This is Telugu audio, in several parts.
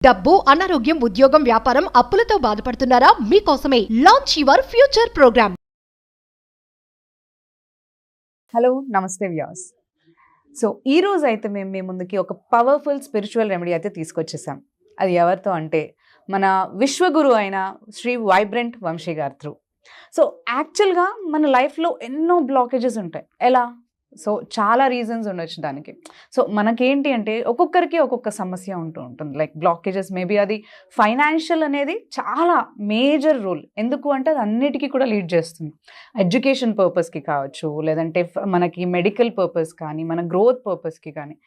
డబ్బు, అనారోగ్యం, ఉద్యోగం, వ్యాపారం, అప్పులతో బాధపడుతున్నారా? మీకోసమే launch your future programme. Hello, నమస్తే వ్యూవర్స్. సో ఈ రోజు అయితే మేము మీ ముందుకి ఒక పవర్ఫుల్ స్పిరిచువల్ రెమెడీ అయితే తీసుకొచ్చేసాం. అది ఎవరితో అంటే మన విశ్వగురు అయిన శ్రీ వైబ్రెంట్ వంశీ గారి త్రూ. సో యాక్చువల్గా మన లైఫ్లో ఎన్నో బ్లాకేజెస్ ఉంటాయి. ఎలా? సో చాలా రీజన్స్ ఉండొచ్చు దానికి. సో మనకేంటి అంటే ఒక్కొక్కరికి ఒక్కొక్క సమస్య ఉంటూ ఉంటుంది. లైక్ బ్లాకేజెస్ మేబీ అది ఫైనాన్షియల్ అనేది చాలా మేజర్ రోల్. ఎందుకు అంటే అది అన్నిటికీ కూడా లీడ్ చేస్తుంది. ఎడ్యుకేషన్ పర్పస్కి కావచ్చు, లేదంటే మనకి మెడికల్ పర్పస్ కానీ, మన గ్రోత్ పర్పస్కి కానీ.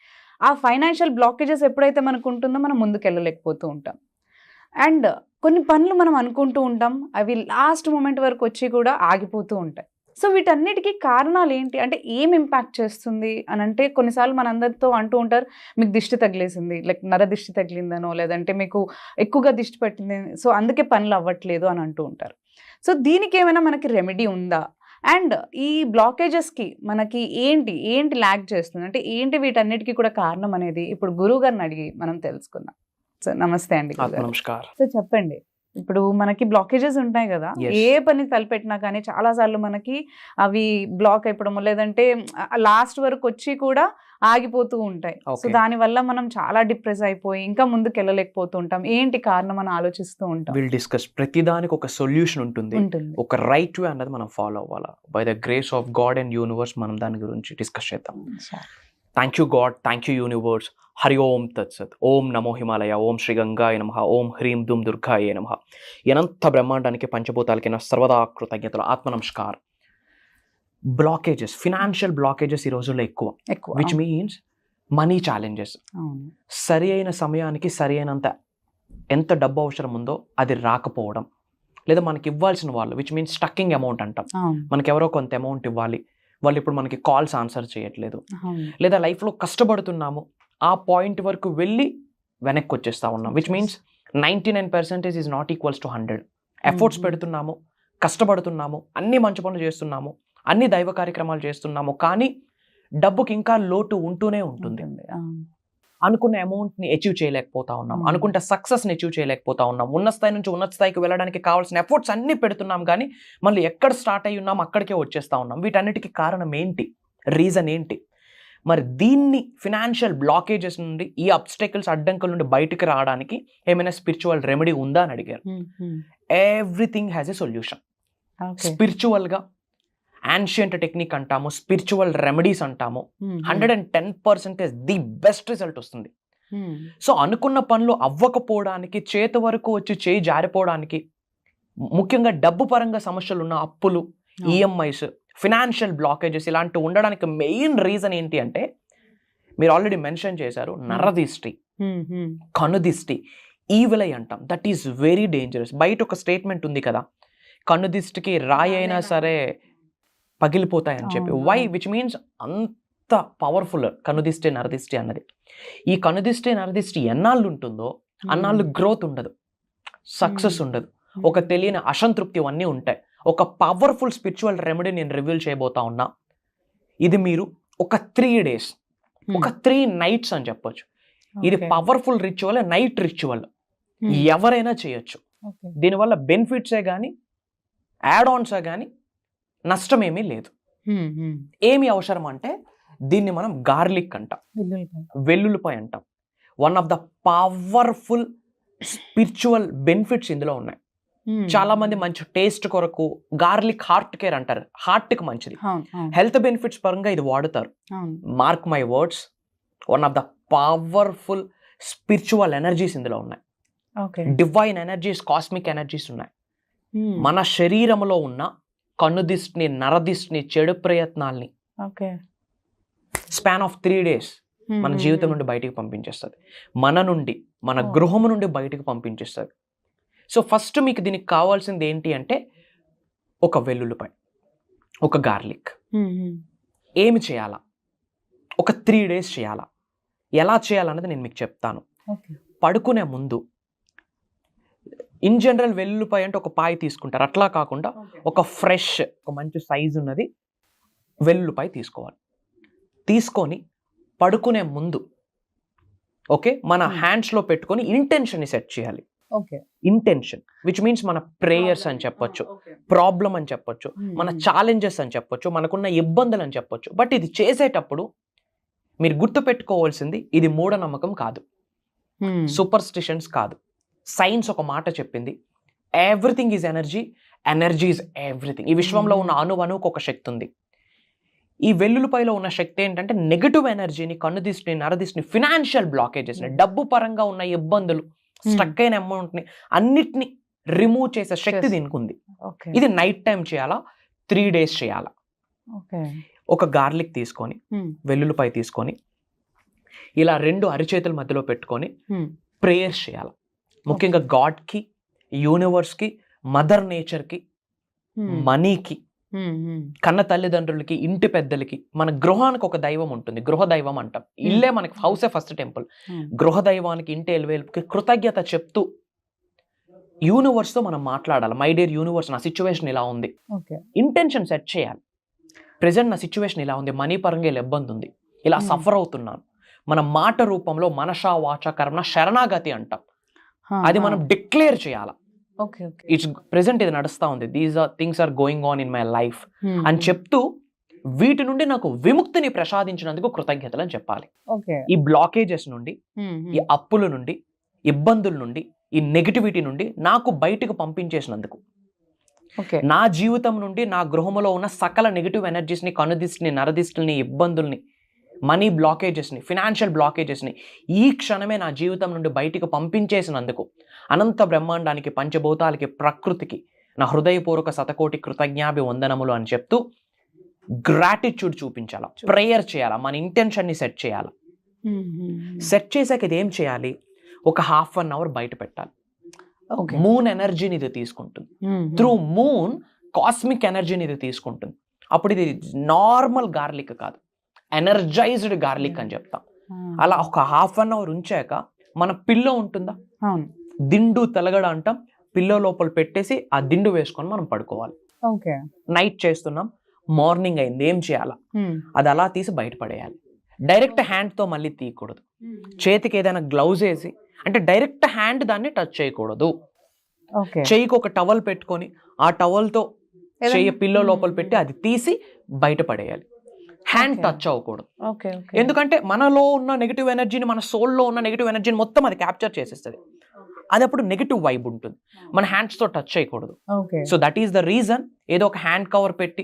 ఆ ఫైనాన్షియల్ బ్లాకేజెస్ ఎప్పుడైతే మనకు ఉంటుందో మనం ముందుకు వెళ్ళలేకపోతూ ఉంటాం. అండ్ కొన్ని పనులు మనం అనుకుంటూ ఉంటాం, అవి లాస్ట్ మూమెంట్ వరకు వచ్చి కూడా ఆగిపోతూ ఉంటాయి. సో వీటన్నిటికీ కారణాలు ఏంటి అంటే ఏం ఇంపాక్ట్ చేస్తుంది అని అంటే కొన్నిసార్లు మనందరితో అంటూ ఉంటారు, మీకు దిష్టి తగిలేసింది, లైక్ నర దిష్టి తగిలిందనో, లేదంటే మీకు ఎక్కువగా దిష్టి పట్టింది, సో అందుకే పనులు అవ్వట్లేదు అని అంటూ ఉంటారు. సో దీనికి ఏమైనా మనకి రెమెడీ ఉందా? అండ్ ఈ బ్లాకేజెస్కి మనకి ఏంటి ల్యాక్ చేస్తుంది అంటే ఏంటి, వీటన్నిటికీ కూడా కారణం అనేది ఇప్పుడు గురువు గారిని అడిగి మనం తెలుసుకుందాం. సో నమస్తే అండి. నమస్కారం. సో చెప్పండి, ఇప్పుడు మనకి బ్లాకేజెస్ ఉంటాయి కదా, ఏ పని తలపెట్టినా కానీ చాలా సార్లు మనకి అవి బ్లాక్ అయిపోవడము, లేదంటే లాస్ట్ వరకు వచ్చి కూడా ఆగిపోతూ ఉంటాయి. సో దానివల్ల మనం చాలా డిప్రెస్ అయిపోయి ఇంకా ముందుకు వెళ్ళలేకపోతూ ఉంటాం. ఏంటి కారణం అని ఆలోచిస్తూ ఉంటాం. Will discuss. ప్రతిదానికి ఒక సొల్యూషన్ ఉంటుంది, ఒక రైట్ వే అన్నది మనం ఫాలో అవ్వాలా. By the grace of God and universe మనం దాని గురించి డిస్కస్ చేద్దాం. Thank you God, thank you universe. Hari ఓం తత్సత్. ఓం నమో హిమాలయ, ఓం శ్రీ గంగాయ నమః, ఓం హ్రీం దుమ్ దుర్గాయ నమః. అనంత బ్రహ్మాండానికి పంచభూతాలకి నా సర్వదా కృతజ్ఞతలు, ఆత్మ నమస్కారం. బ్లాకేజెస్, ఫినాన్షియల్ బ్లాకేజెస్ ఈ రోజుల్లో ఎక్కువ, విచ్ మీన్స్ మనీ ఛాలెంజెస్. సరి అయిన సమయానికి సరి అయినంత ఎంత డబ్బు అవసరం ఉందో అది రాకపోవడం, లేదా మనకి ఇవ్వాల్సిన వాళ్ళు, విచ్ మీన్స్ స్టక్కింగ్ అమౌంట్ అంటాం. మనకి ఎవరో కొంత అమౌంట్ ఇవ్వాలి, వాళ్ళు ఇప్పుడు మనకి కాల్స్ ఆన్సర్ చేయట్లేదు, లేదా లైఫ్లో కష్టపడుతున్నాము, ఆ పాయింట్ వరకు వెళ్ళి వెనక్కి వచ్చేస్తా ఉన్నాం. Which means 99% is not equals to 100. Efforts పెడుతున్నాము, కష్టపడుతున్నాము, అన్ని మంచి పనులు చేస్తున్నాము, అన్ని దైవ కార్యక్రమాలు చేస్తున్నాము, కానీ డబ్బుకి ఇంకా లోటు ఉంటూనే ఉంటుంది. అనుకున్న అమౌంట్ని అచీవ్ చేయలేకపోతా ఉన్నాం, అనుకుంటే సక్సెస్ని అచీవ్ చేయలేకపోతా ఉన్నాం. ఉన్న స్థాయి నుంచి ఉన్నత స్థాయికి వెళ్ళడానికి కావాల్సిన ఎఫర్ట్స్ అన్నీ పెడుతున్నాం, కానీ మళ్ళీ ఎక్కడ స్టార్ట్ అయ్యి ఉన్నాం అక్కడికే వచ్చేస్తా ఉన్నాం. వీటన్నిటికీ కారణం ఏంటి? రీజన్ ఏంటి? మరి దీన్ని ఫినాన్షియల్ బ్లాకేజెస్ నుండి, ఈ అబ్స్టెకల్స్, అడ్డంకుల నుండి బయటకు రావడానికి ఏమైనా స్పిరిచువల్ రెమెడీ ఉందా అని అడిగారు. Everything has a solution. స్పిరిచువల్గా యాన్షియంట్ టెక్నిక్ అంటాము, స్పిరిచువల్ రెమెడీస్ అంటాము. 110% ది బెస్ట్ రిజల్ట్ వస్తుంది. సో అనుకున్న పనులు అవ్వకపోవడానికి, చేతి వరకు వచ్చి చేయి జారిపోవడానికి, ముఖ్యంగా డబ్బు పరంగా సమస్యలు ఉన్న అప్పులు, ఈఎంఐస్, ఫినాన్షియల్ బ్లాకేజెస్ ఇలాంటివి ఉండడానికి మెయిన్ రీజన్ ఏంటి అంటే మీరు ఆల్రెడీ మెన్షన్ చేశారు, నరదిష్టి, కనుదిష్టి, ఈవిల్ ఐ అంటాం. That is very dangerous. బయట ఒక స్టేట్మెంట్ ఉంది కదా, కనుదిష్టికి రాయి అయినా సరే పగిలిపోతాయని చెప్పి. వై? విచ్ మీన్స్ అంత పవర్ఫుల్ కనుదిష్టి, నరదిష్టి అన్నది. ఈ కనుదిష్టి, నరదిష్టి ఎన్నాళ్ళు ఉంటుందో అన్నాళ్ళు గ్రోత్ ఉండదు, సక్సెస్ ఉండదు, ఒక తెలియని అసంతృప్తి అన్నీ ఉంటాయి. ఒక పవర్ఫుల్ స్పిరిచువల్ రెమెడీ నేను రివీల్ చేయబోతా ఉన్నా. ఇది మీరు ఒక 3 days, ఒక 3 nights అని చెప్పొచ్చు. ఇది పవర్ఫుల్ రిచువల్, నైట్ రిచువల్, ఎవరైనా చేయొచ్చు. దీనివల్ల బెనిఫిట్సే కానీ యాడ్ ఆన్సే కానీ నష్టం ఏమీ లేదు. ఏమి అవసరం అంటే దీన్ని మనం గార్లిక్ అంటాం, వెల్లుల్లిపాయ అంటాం. One of the powerful spiritual benefits ఇందులో ఉన్నాయి. చాలా మంది మంచి టేస్ట్ కొరకు గార్లిక్ హార్ట్ కేర్ అంటారు, హార్ట్ కి మంచిది. హెల్త్ బెనిఫిట్స్ పరంగా ఇది వాడుతారు. Mark my words, one of the powerful spiritual energies ఇందులో ఉన్నాయి. డివైన్ ఎనర్జీస్, కాస్మిక్ ఎనర్జీస్ ఉన్నాయి. మన శరీరంలో ఉన్న కన్నుదిష్టిని, నరదిష్టిని, చెడు ప్రయత్నాల్ని స్పాన్ ఆఫ్ 3 days మన జీవితం నుండి బయటికి పంపించేస్తుంది. మన నుండి, మన గృహం నుండి బయటికి పంపించేస్తుంది. సో ఫస్ట్ మీకు దీనికి కావాల్సింది ఏంటి అంటే ఒక వెల్లుల్లిపాయ, ఒక గార్లిక్. ఏమి చేయాలా? ఒక 3 days చేయాలా? ఎలా చేయాలన్నది నేను మీకు చెప్తాను. పడుకునే ముందు ఇన్ జనరల్ వెల్లుల్లిపాయ అంటే ఒక పాయ తీసుకుంటారు, అట్లా కాకుండా ఒక ఫ్రెష్, ఒక మంచి సైజు ఉన్నది వెల్లుల్లిపాయ తీసుకోవాలి. తీసుకొని పడుకునే ముందు ఓకే, మన హ్యాండ్స్ లో పెట్టుకొని ఇంటెన్షన్ ని సెట్ చేయాలి. ఓకే. ఇంటెన్షన్ విచ్ మీన్స్ మన ప్రేయర్స్ అని చెప్పొచ్చు, ప్రాబ్లం అని చెప్పొచ్చు, మన ఛాలెంజెస్ అని చెప్పొచ్చు, మనకున్న ఇబ్బందులు అని చెప్పొచ్చు. బట్ ఇది చేసేటప్పుడు మీరు గుర్తు పెట్టుకోవాల్సింది, ఇది మూఢనమ్మకం కాదు, సూపర్స్టిషన్స్ కాదు. సైన్స్ ఒక మాట చెప్పింది, everything is energy, energy is everything. ఈ విశ్వంలో ఉన్న అణువుకు ఒక శక్తి ఉంది. ఈ వెల్లుల్లిపాయలో ఉన్న శక్తి ఏంటంటే నెగటివ్ ఎనర్జీని, కన్నుదిష్టిని, నరదిష్టిని, ఫినాన్షియల్ బ్లాకేజెస్ని, డబ్బు పరంగా ఉన్న ఇబ్బందులు, స్ట్రక్ అయిన అమౌంట్ని అన్నిటిని రిమూవ్ చేసే శక్తి దీనికి ఉంది. ఇది నైట్ టైం చేయాలా, 3 days చేయాలా. ఒక గార్లిక్ తీసుకొని, వెల్లుల్లిపాయ తీసుకొని, ఇలా 2 అరిచేతుల మధ్యలో పెట్టుకొని ప్రేయర్స్ చేయాలి. ముఖ్యంగా గాడ్కి, యూనివర్స్కి, మదర్ నేచర్కి, మనీకి, కన్న తల్లిదండ్రులకి, ఇంటి పెద్దలకి, మన గృహానికి ఒక దైవం ఉంటుంది, గృహ దైవం అంటాం. ఇల్లే మనకి హౌసే ఫస్ట్ టెంపుల్. గృహ దైవానికి, ఇంటి ఎలువేలుపుకి కృతజ్ఞత చెప్తూ యూనివర్స్తో మనం మాట్లాడాలి. మై డియర్ యూనివర్స్, నా సిచ్యువేషన్ ఇలా ఉంది, ఇంటెన్షన్ సెట్ చేయాలి. ప్రెజెంట్ నా సిచ్యువేషన్ ఇలా ఉంది, మనీ పరంగా ఇలా ఇబ్బంది ఉంది, ఇలా సఫర్ అవుతున్నాను. మన మాట రూపంలో మనషా వాచ కర్మణ శరణాగతి అంటాం. అది మనం డిక్లేర్ చేయాలి. ఇట్స్ ప్రెసెంట్ ఇది నడుస్తా ఉంది, these are things are going on in my life అని చెప్తూ వీటి నుండి నాకు విముక్తిని ప్రసాదించినందుకు కృతజ్ఞతలు అని చెప్పాలి. ఈ బ్లాకేజెస్ నుండి, ఈ అప్పుల నుండి, ఇబ్బందుల నుండి, ఈ నెగిటివిటీ నుండి నాకు బయటకు పంపించేసినందుకు, నా జీవితం నుండి, నా గృహంలో ఉన్న సకల నెగిటివ్ ఎనర్జీస్ని, కనుదిష్టిని, నరదిష్టిని, ఇబ్బందుల్ని, మనీ బ్లాకేజెస్ని, ఫినాన్షియల్ బ్లాకేజెస్ని ఈ క్షణమే నా జీవితం నుండి బయటికి పంపించేసినందుకు అనంత బ్రహ్మాండానికి, పంచభూతాలకి, ప్రకృతికి నా హృదయపూర్వక శతకోటి కృతజ్ఞాభివందనములు అని చెప్తూ గ్రాటిట్యూడ్ చూపించాలా, ప్రేయర్ చేయాలా, మన ఇంటెన్షన్ని సెట్ చేయాలా. సెట్ చేశాక ఇది ఏం చేయాలి, ఒక 1/2 hour బయట పెట్టాలి. మూన్ ఎనర్జీని ఇది తీసుకుంటుంది. త్రూ మూన్ కాస్మిక్ ఎనర్జీని ఇది తీసుకుంటుంది. అప్పుడు ఇది నార్మల్ గార్లిక్ కాదు, ఎనర్జైజ్డ్ గార్లిక్ అని చెప్తాం. అలా ఒక 1/2 hour ఉంచాక మన పిల్లో ఉంటుందా, దిండు తలగడ అంటాం, పిల్లో లోపల పెట్టేసి ఆ దిండు వేసుకొని మనం పడుకోవాలి. నైట్ చేస్తున్నాం, మార్నింగ్ అయింది, ఏం చేయాలా, అది అలా తీసి బయటపడేయాలి. డైరెక్ట్ హ్యాండ్తో మళ్ళీ తీయకూడదు. చేతికి ఏదైనా గ్లౌజ్ వేసి, అంటే డైరెక్ట్ హ్యాండ్ దాన్ని టచ్ చేయకూడదు. చెయ్యికి ఒక టవల్ పెట్టుకొని ఆ టవల్తో చెయ్యి పిల్లో లోపల పెట్టి అది తీసి బయటపడేయాలి. హ్యాండ్ టచ్ అవ్వకూడదు. ఎందుకంటే మనలో ఉన్న నెగిటివ్ ఎనర్జీని, మన సోల్లో ఉన్న నెగిటివ్ ఎనర్జీని మొత్తం అది క్యాప్చర్ చేసేస్తుంది. అది అప్పుడు నెగిటివ్ వైబ్ ఉంటుంది. మన హ్యాండ్స్తో టచ్ చేయకూడదు. So that is the reason. ఏదో ఒక హ్యాండ్ కవర్ పెట్టి,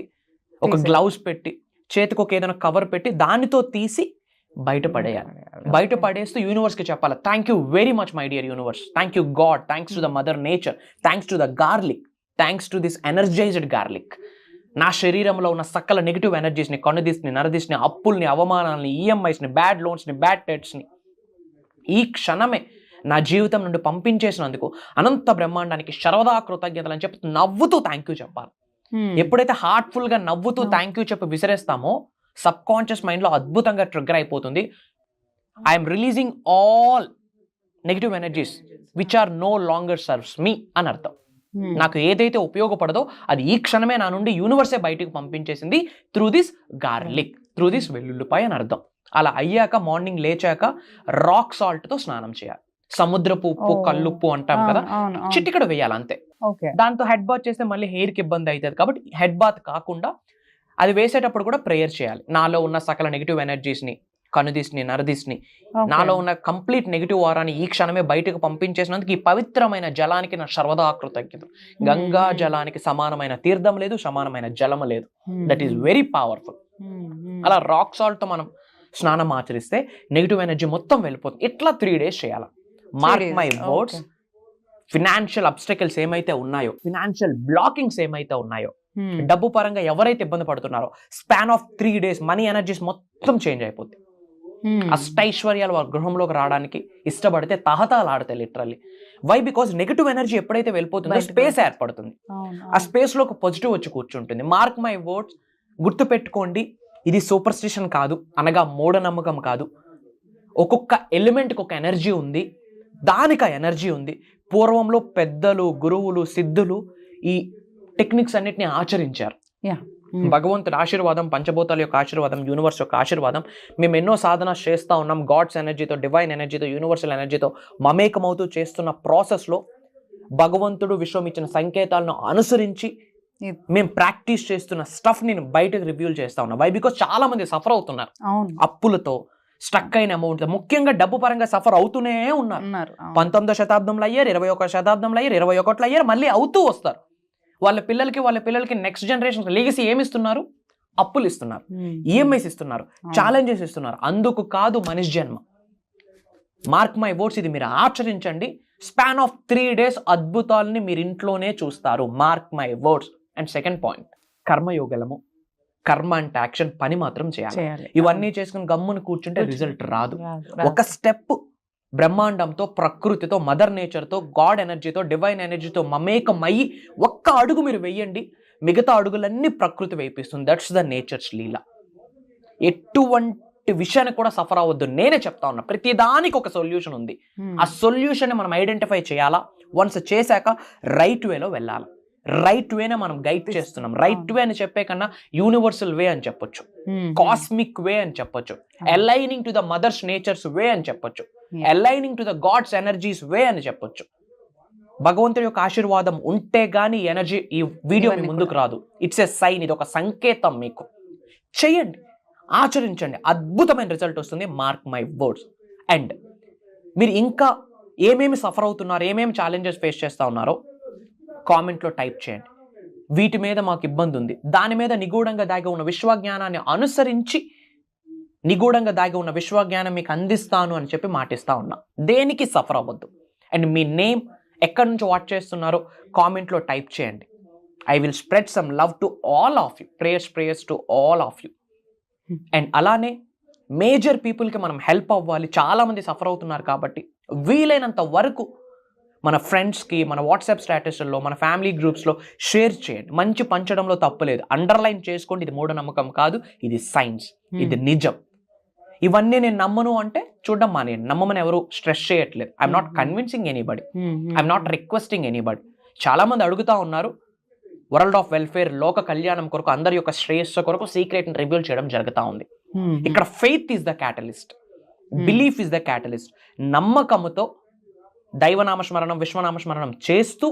ఒక గ్లౌజ్ పెట్టి, చేతికి ఒక ఏదైనా కవర్ పెట్టి దానితో తీసి బయటపడేయాలి. బయటపడేస్తూ యూనివర్స్కి చెప్పాలి, thank you very much my dear universe, thank you God, thanks to the mother nature, thanks to the garlic, thanks to this energised garlic. నా శరీరంలో ఉన్న సకల నెగిటివ్ ఎనర్జీస్ని, కనుదిష్ని, నరదిష్ని, అప్పుల్ని, అవమానాలని, ఈఎంఐస్ని, బ్యాడ్ లోన్స్ని, బ్యాడ్ డెట్స్ని ఈ క్షణమే నా జీవితం నుండి పంపించేసినందుకు అనంత బ్రహ్మాండానికి సర్వదా కృతజ్ఞతలు అని చెప్పి నవ్వుతూ థ్యాంక్ యూ చెప్పాలి. ఎప్పుడైతే హార్ట్ఫుల్గా నవ్వుతూ థ్యాంక్ యూ చెప్పి విసిరేస్తామో సబ్ కాన్షియస్ మైండ్లో అద్భుతంగా ట్రిగ్గర్ అయిపోతుంది. I'm releasing all negative energies which are no longer serves me అని అర్థం. నాకు ఏదైతే ఉపయోగపడదో అది ఈ క్షణమే నా నుండి యూనివర్సే బయటకు పంపించేసింది through this garlic, through this వెల్లుల్లిపాయ అని అర్థం. అలా అయ్యాక మార్నింగ్ లేచాక రాక్ సాల్ట్తో స్నానం చేయాలి. సముద్రపు ఉప్పు, కల్లుప్పు అంటాం కదా, చిటికెడు వేయాలి అంతే. దాంతో హెడ్ బాత్ చేస్తే మళ్ళీ హెయిర్కి ఇబ్బంది అవుతుంది కాబట్టి హెడ్ బాత్ కాకుండా అది వేసేటప్పుడు కూడా ప్రేయర్ చేయాలి. నాలో ఉన్న సకల నెగిటివ్ ఎనర్జీస్ని, కనుదిష్ని, నరదిష్ని, నాలో ఉన్న కంప్లీట్ నెగిటివ్ వారాన్ని ఈ క్షణమే బయటకు పంపించేసినందుకు ఈ పవిత్రమైన జలానికి నా సర్వదా కృతజ్ఞతలు. గంగా జలానికి సమానమైన తీర్థం లేదు, సమానమైన జలము లేదు. That is very powerful. అలా రాక్ సాల్ట్తో మనం స్నానం ఆచరిస్తే నెగిటివ్ ఎనర్జీ మొత్తం వెళ్ళిపోతుంది. ఇట్లా 3 days చేయాలి. Mark my words, financial obstacles ఏమైతే ఉన్నాయో, ఫినాన్షియల్ బ్లాకింగ్స్ ఏమైతే ఉన్నాయో, డబ్బు పరంగా ఎవరైతే ఇబ్బంది పడుతున్నారో, span of 3 days money energies మొత్తం చేంజ్ అయిపోతుంది. అష్టైశ్వర్యాలు వారి గృహంలోకి రావడానికి ఇష్టపడితే తహతలాడతాయి literally. Why? Because negative energy ఎప్పుడైతే వెళ్ళిపోతుందో స్పేస్ ఏర్పడుతుంది. ఆ స్పేస్ లో ఒక పాజిటివ్ వచ్చి కూర్చుంటుంది. మార్క్ మై వర్డ్స్, గుర్తు పెట్టుకోండి, ఇది సూపర్స్టిషన్ కాదు, అనగా మూఢనమ్మకం కాదు. ఒక్కొక్క ఎలిమెంట్కి ఒక ఎనర్జీ ఉంది, దానికి ఆ ఎనర్జీ ఉంది. పూర్వంలో పెద్దలు, గురువులు, సిద్ధులు ఈ టెక్నిక్స్ అన్నిటిని ఆచరించారు. భగవంతుడి ఆశీర్వాదం, పంచభూతాల యొక్క ఆశీర్వాదం, యూనివర్స్ యొక్క ఆశీర్వాదం, మేము ఎన్నో సాధన చేస్తూ ఉన్నాం. గాడ్స్ ఎనర్జీతో, డివైన్ ఎనర్జీతో, యూనివర్సల్ ఎనర్జీతో మమేకమవుతూ చేస్తున్న ప్రాసెస్లో భగవంతుడు విశ్వం ఇచ్చిన సంకేతాలను అనుసరించి మేము ప్రాక్టీస్ చేస్తున్న స్టఫ్ నేను బయటకు రివ్యూల్ చేస్తా ఉన్నా. వై? బికాస్ చాలా మంది సఫర్ అవుతున్నారు అప్పులతో, స్టక్ అయిన అమౌంట్, ముఖ్యంగా డబ్బు పరంగా సఫర్ అవుతూనే ఉన్నారు. 19వ శతాబ్దంలో అయ్యారు, 21వ శతాబ్దంలో అయ్యారు, 21లో అయ్యారు, మళ్ళీ అవుతూ వస్తారు. వాళ్ళ పిల్లలకి నెక్స్ట్ జనరేషన్ లెగసీ ఏమి ఇస్తున్నారు? అప్పులు ఇస్తున్నారు, ఈఎంఐస్ ఇస్తున్నారు, ఛాలెంజెస్ ఇస్తున్నారు. అందుకు కాదు మనిషి జన్మ. మార్క్ మై వర్డ్స్, ఇది మీరు ఆచరించండి. స్పాన్ ఆఫ్ 3 days అద్భుతాలని మీరు ఇంట్లోనే చూస్తారు. Mark my words. And second point, కర్మయోగలము. కర్మ అంటే యాక్షన్, పని మాత్రం చేయాలి. ఇవన్నీ చేసుకుని గమ్మును కూర్చుంటే రిజల్ట్ రాదు. ఒక స్టెప్ బ్రహ్మాండంతో, ప్రకృతితో, మదర్ నేచర్తో, గాడ్ ఎనర్జీతో, డివైన్ ఎనర్జీతో మమేకమయ్యి ఒక్క అడుగు మీరు వెయ్యండి, మిగతా అడుగులన్నీ ప్రకృతి వేయిస్తుంది. దట్స్ ద నేచర్స్ లీల. ఎటువంటి విషయాన్ని కూడా సఫర్ అవ్వద్దు. నేనే చెప్తా ఉన్నా, ప్రతిదానికి ఒక సొల్యూషన్ ఉంది. ఆ సొల్యూషన్ మనం ఐడెంటిఫై చేయాలా. వన్స్ చేశాక రైట్ వేలో వెళ్ళాలి. రైట్ వేనే మనం గైడ్ చేస్తున్నాం. రైట్ వే అని చెప్పే కన్నా యూనివర్సల్ వే అని చెప్పొచ్చు, కాస్మిక్ వే అని చెప్పొచ్చు, aligning to the mother's nature's way అని చెప్పొచ్చు, aligning to the God's energies way అని చెప్పొచ్చు. భగవంతుడి యొక్క ఆశీర్వాదం ఉంటే గానీ ఎనర్జీ ఈ వీడియో మీ ముందుకు రాదు. ఇట్స్ ఎ సైన్, ఇది ఒక సంకేతం. మీకు చెయ్యండి, ఆచరించండి, అద్భుతమైన రిజల్ట్ వస్తుంది. Mark my words. అండ్ మీరు ఇంకా ఏమేమి సఫర్ అవుతున్నారు, ఏమేమి ఛాలెంజెస్ ఫేస్ చేస్తూ ఉన్నారో కామెంట్లో టైప్ చేయండి. వీటి మీద మాకు ఇబ్బంది ఉంది, దాని మీద నిగూఢంగా దాగి ఉన్న విశ్వజ్ఞానాన్ని అనుసరించి నిగూఢంగా దాగి ఉన్న విశ్వజ్ఞానం మీకు అందిస్తాను అని చెప్పి మాటిస్తా ఉన్నా. దేనికి సఫర్ అవ్వద్దు. అండ్ మీ నేమ్, ఎక్కడి నుంచి వాచ్ చేస్తున్నారో కామెంట్లో టైప్ చేయండి. I will spread some love to all of you. Prayers to all of you. And అలానే మేజర్ పీపుల్కి మనం హెల్ప్ అవ్వాలి. చాలామంది సఫర్ అవుతున్నారు కాబట్టి వీలైనంత వరకు మన ఫ్రెండ్స్కి, మన వాట్సాప్ స్టేటస్లో, మన ఫ్యామిలీ గ్రూప్స్లో షేర్ చేయండి. మంచి పంచడంలో తప్పులేదు. అండర్లైన్ చేసుకోండి, ఇది మూఢనమ్మకం కాదు, ఇది సైన్స్, ఇది నిజం. ఇవన్నీ నేను నమ్మను అంటే చూడడం మానేయండి. నమ్మమని ఎవరు స్ట్రెస్ చేయట్లేదు. I'm not convincing anybody, I'm not requesting anybody. చాలామంది అడుగుతూ ఉన్నారు, వరల్డ్ ఆఫ్ వెల్ఫేర్, లోక కళ్యాణం కొరకు, అందరి యొక్క శ్రేయస్సు కొరకు సీక్రెట్ని రివీల్ చేయడం జరుగుతూ ఉంది. ఇక్కడ faith is the catalyst, belief is the catalyst. నమ్మకముతో దైవనామస్మరణం, విశ్వనామస్మరణం చేస్తూ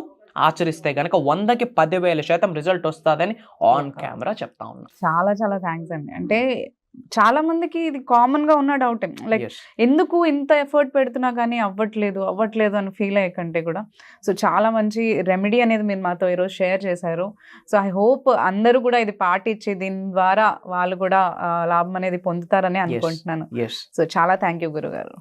ఆచరిస్తే గనక 100కి 10,000% రిజల్ట్ వస్తుందని ఆన్ కెమెరా చెప్తా ఉన్నా. చాలా చాలా థ్యాంక్స్ అండి. అంటే చాలా మందికి ఇది కామన్ గా ఉన్న డౌట్, లైక్ ఎందుకు ఇంత ఎఫర్ట్ పెడుతున్నా కానీ అవ్వట్లేదు అని ఫీల్ అయ్యకంటే కూడా. సో చాలా మంచి రెమెడీ అనేది మీరు మాతో ఈరోజు షేర్ చేశారు. సో ఐ హోప్ అందరూ కూడా ఇది పాటించి దీని ద్వారా వాళ్ళు కూడా లాభం అనేది పొందుతారని అనుకుంటున్నాను. సో చాలా థ్యాంక్ యూ గురుగారు.